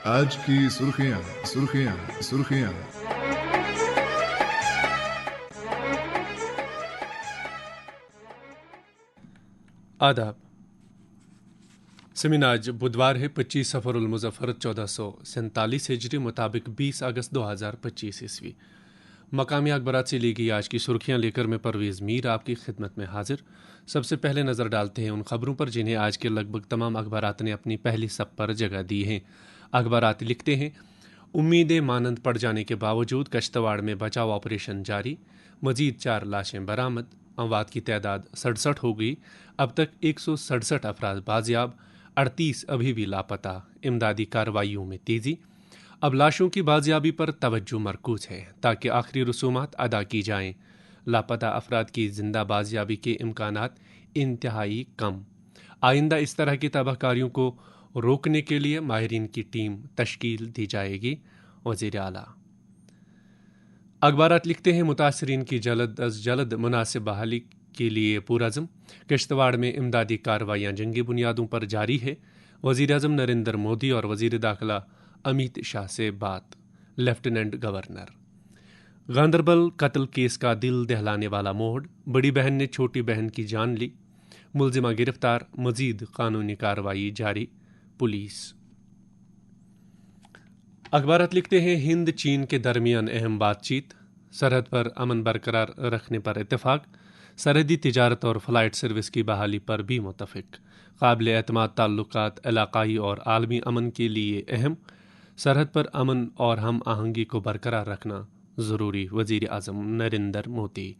आज की सुर्खियां सुर्खियां सुर्खियां। आदाब। समीन आज बुधवार है 25 सफरुल मुजफ्फर 1447 हिजरी मुताबिक 20 अगस्त 2025 ईस्वी। मकामी अखबारात से ली गई आज की सुर्खियां लेकर मैं परवेज़ मीर आपकी खिदमत में हाजिर। सबसे पहले नज़र डालते हैं उन खबरों पर जिन्हें आज के लगभग तमाम अखबारात ने अपनी पहली सब पर जगह दी है। अखबारात लिखते हैं, उम्मीदें मानंद पड़ जाने के बावजूद कश्तवाड़ में बचाव ऑपरेशन जारी, मजीद 4 लाशें बरामद, अमवात की तादाद 67 हो गई, अब तक 167 अफराद बाजियाब, 38 अभी भी लापता, इमदादी कार्रवाइयों में तेज़ी। अब लाशों की बाजियाबी पर तवज्जो मरकूज है ताकि आखिरी रसूमात अदा की जाएं। लापता अफराद की जिंदा बाजियाबी के इम्कानात इंतहाई कम। आइंदा इस तरह की तबाहकारियों को रोकने के लिए माहिरीन की टीम तश्कील दी जाएगी। वज़ीर आला। अखबारात लिखते हैं, मुतासरीन की जल्द अज जल्द मुनासिब बहाली के लिए पुरअज़्म, किश्तवाड़ में इमदादी कार्रवाइयाँ जंगी बुनियादों पर जारी है। वज़ीर आज़म नरेंद्र मोदी और वज़ीर दाखिला अमित शाह से बात। Lieutenant governor. गांदरबल कत्ल केस का दिल दहलाने वाला मोड़, बड़ी बहन ने छोटी बहन की जान ली, मुलजिमा गिरफ्तार, मजीद कानूनी कार्रवाई जारी, पुलिस। अखबारात लिखते हैं, हिंद चीन के दरमियान अहम बातचीत, सरहद पर अमन बरकरार रखने पर इत्तेफाक, सरहदी तिजारत और फ्लाइट सर्विस की बहाली पर भी मुतफिक, काबिल एतमाद ताल्लुकात इलाकाई और आलमी अमन के लिए अहम, सरहद पर अमन और हम आहंगी को बरकरार रखना ज़रूरी, वज़ीर आज़म नरेंद्र मोदी।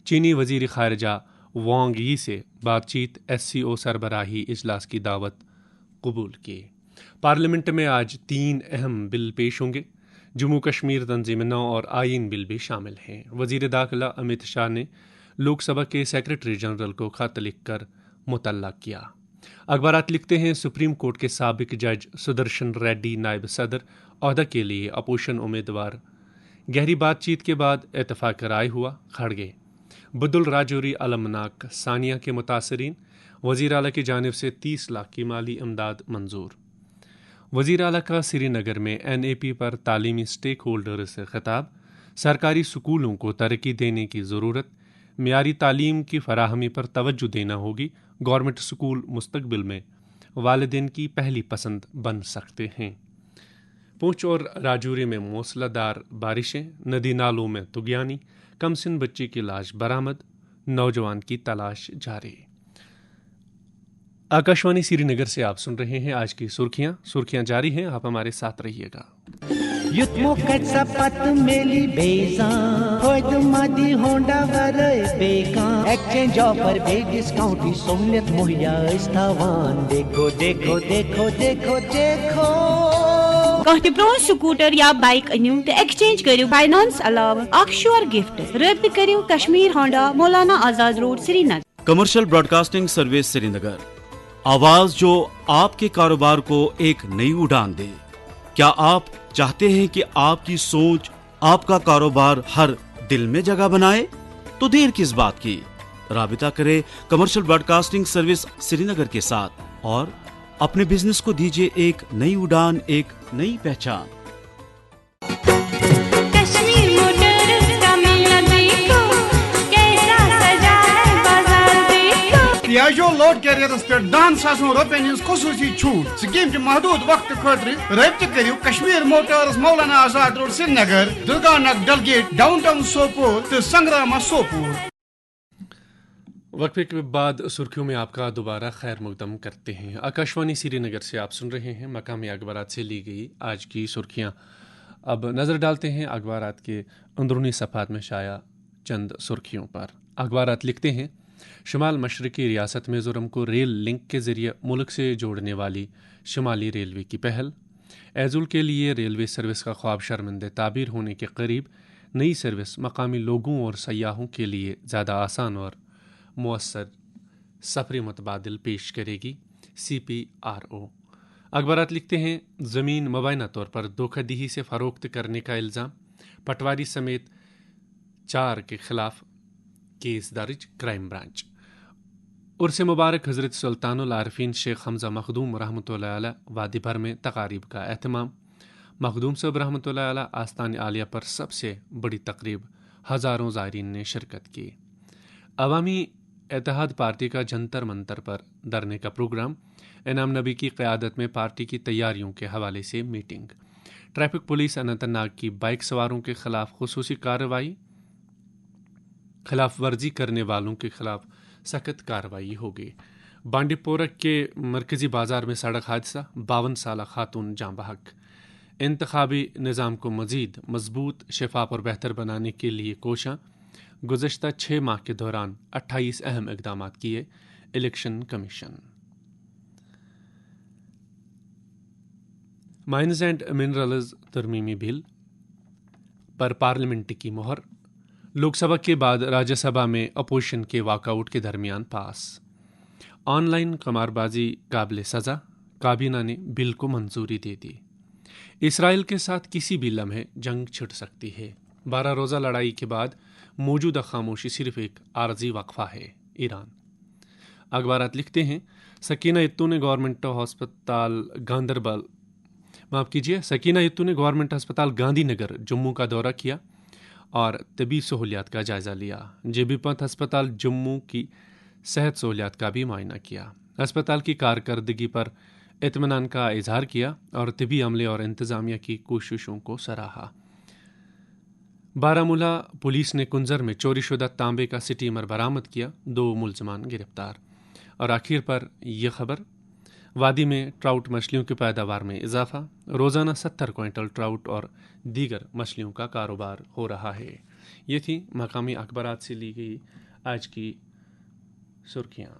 चीनी वज़ीर ख़ारिजा वांग यी से बातचीत, SCO सरबराही इजलास की दावत कबूल की। पार्लियामेंट में आज 3 अहम बिल पेश होंगे। जम्मू कश्मीर तंजीम नौ और आइन बिल भी शामिल हैं। वज़ीर दाखिला अमित शाह ने लोकसभा के सेक्रेटरी जनरल को खत लिखकर मुतल्ला किया। अखबारात लिखते हैं, सुप्रीम कोर्ट के साबिक जज सुदर्शन रेड्डी नायब सदर ओहदा के लिए अपोजिशन उम्मीदवार। गहरी बातचीत के बाद इत्तेफाक राय हुआ। खड़गे बदुल राजौरी अलमनाक सानिया के मुतासरीन, वज़ीर आला की जानिब से 30 लाख की माली इमदाद मंजूर। वज़ीर आला का श्रीनगर में NAP पर तालीमी स्टेक होल्डर से खिताब, सरकारी स्कूलों को तरक्की देने की ज़रूरत, मियारी तालीम की फराहमी पर तवज्जो देना होगी, गवर्नमेंट स्कूल मुस्तकबिल में वालिदैन की पहली पसंद बन सकते हैं। पूंछ और राजौरी में मूसलाधार बारिशें, नदी नालों में तुगयानी, कमसिन बच्ची की लाश बरामद, नौजवान की तलाश जारी। आकाशवाणी श्रीनगर से आप सुन रहे हैं आज की सुर्खियां जारी हैं, आप हमारे साथ रहिएगा। युद्धमो कच्चा पत मेली बेजा होइद मादी होंडा वरय बेका एक्सचेंज ऑफर बे डिस्काउंट सहूलियत मुहैया इस्तावान देखो देखो देखो देखो देखो कह प्रोन स्कूटर या बाइक अनियो तो एक्सचेंज करियो फाइनेंस अलावा अख श्योर गिफ्ट रब्त करियो कश्मीर होंडा Maulana Azad road Srinagar. Commercial broadcasting service Srinagar, आवाज जो आपके कारोबार को एक नई उड़ान दे। क्या आप चाहते हैं कि आपकी सोच आपका कारोबार हर दिल में जगह बनाए? तो देर किस बात की, राबिता करें कमर्शियल ब्रॉडकास्टिंग सर्विस श्रीनगर के साथ और अपने बिजनेस को दीजिए एक नई उड़ान, एक नई पहचान। कश्मीर मोटर्स का मेला देखो, कैसा सजा है बाजार देखो। पियाजो लोड कैरियरस पे 10,000 रुपयन हज खसूसी छूट। स्कीम के महदूद वक्त खतर रब्त करियो कश्मीर मोटर्स, मौलाना आजाद रोड श्रीनगर, दुर्गानगर डलगेट, डाउनटाउन सोपोर तो संग्रामा सोपोर। वक्फे के बाद सुर्खियों में आपका दोबारा खैर मकदम करते हैं। आकाशवाणी श्रीनगर से आप सुन रहे हैं मकामी अखबारात से ली गई आज की सुर्खियां। अब नज़र डालते हैं अखबारात के अंदरूनी सफ़ात में शाया चंद सुर्खियों पर। अखबारात लिखते हैं, शुमाल मशरकी रियासत मिज़ोरम को रेल लिंक के ज़रिए मुल्क से जोड़ने वाली शुमाली रेलवे की पहल। ऐजुल के लिए रेलवे सर्विस का ख्वाब शर्मिंदे ताबीर होने के करीब, नई सर्विस मकामी लोगों और सयाहों के लिए ज़्यादा आसान और मुअस्सर सफरी मुतबादिल पेश करेगी। CPRO। अखबारात लिखते हैं, ज़मीन मुबैना तौर पर धोखाधड़ी से फ़रोख्त करने का इल्ज़ाम, पटवारी समेत 4 के खिलाफ केस दर्ज, क्राइम ब्रांच। عرس مبارک حضرت سلطان العارفین شیخ حمزہ مخدوم رحمۃ اللہ علیہ وادی بھر میں تقاریب کا اہتمام. مخدوم صاحب رحمۃ اللہ علیہ آستان عالیہ پر سب سے بڑی تقریب، ہزاروں زائرین نے شرکت کی. عوامی اتحاد پارٹی کا جنتر منتر پر دھرنے کا پروگرام، انعام نبی کی قیادت میں پارٹی کی تیاریوں کے حوالے سے meeting. Traffic police Anant Nag کی بائک سواروں کے خلاف خصوصی کارروائی، خلاف ورزی کرنے والوں کے خلاف سخت کارروائی ہوگی. بانڈی پورہ کے مرکزی بازار میں سڑک حادثہ، 52 سالہ خاتون جاں بحق. انتخابی نظام کو مزید مضبوط، شفاف اور بہتر بنانے کے لیے کوشاں. گزشتہ 6 ماہ کے دوران 28 اہم اقدامات کیے election commission. Mines and minerals ترمیمی بل پر پارلیمنٹ کی مہر. لوک سبھا کے بعد راجیہ سبھا میں اپوزیشن کے واک آؤٹ کے درمیان پاس. آن لائن قمار بازی قابل سزا، کابینہ نے بل کو منظوری دے دی. اسرائیل کے ساتھ کسی بھی لمحے جنگ چھڑ سکتی ہے. 12 روزہ لڑائی کے بعد موجودہ خاموشی صرف ایک عارضی وقفہ ہے. ایران. اخبارات لکھتے ہیں سکینہ اتو نے گورنمنٹ ہسپتال گورنمنٹ ہسپتال گاندھی نگر جموں کا دورہ کیا اور طبی سہولیات کا جائزہ لیا. جے بی پنت ہسپتال جموں کی صحت سہولیات کا بھی معائنہ کیا. ہسپتال کی کارکردگی پر اطمینان کا اظہار کیا اور طبی عملے اور انتظامیہ کی کوششوں کو سراہا. بارہمولہ پولیس نے کنزر میں چوری شدہ تانبے کا سٹیمر برآمد کیا، 2 ملزمان گرفتار. اور آخر پر یہ خبر، وادی میں ٹراؤٹ مچھلیوں کی پیداوار میں اضافہ، روزانہ 70 کوئنٹل ٹراؤٹ اور دیگر مچھلیوں کا کاروبار ہو رہا ہے. یہ تھی مقامی اخبارات سے لی گئی آج کی سرخیاں.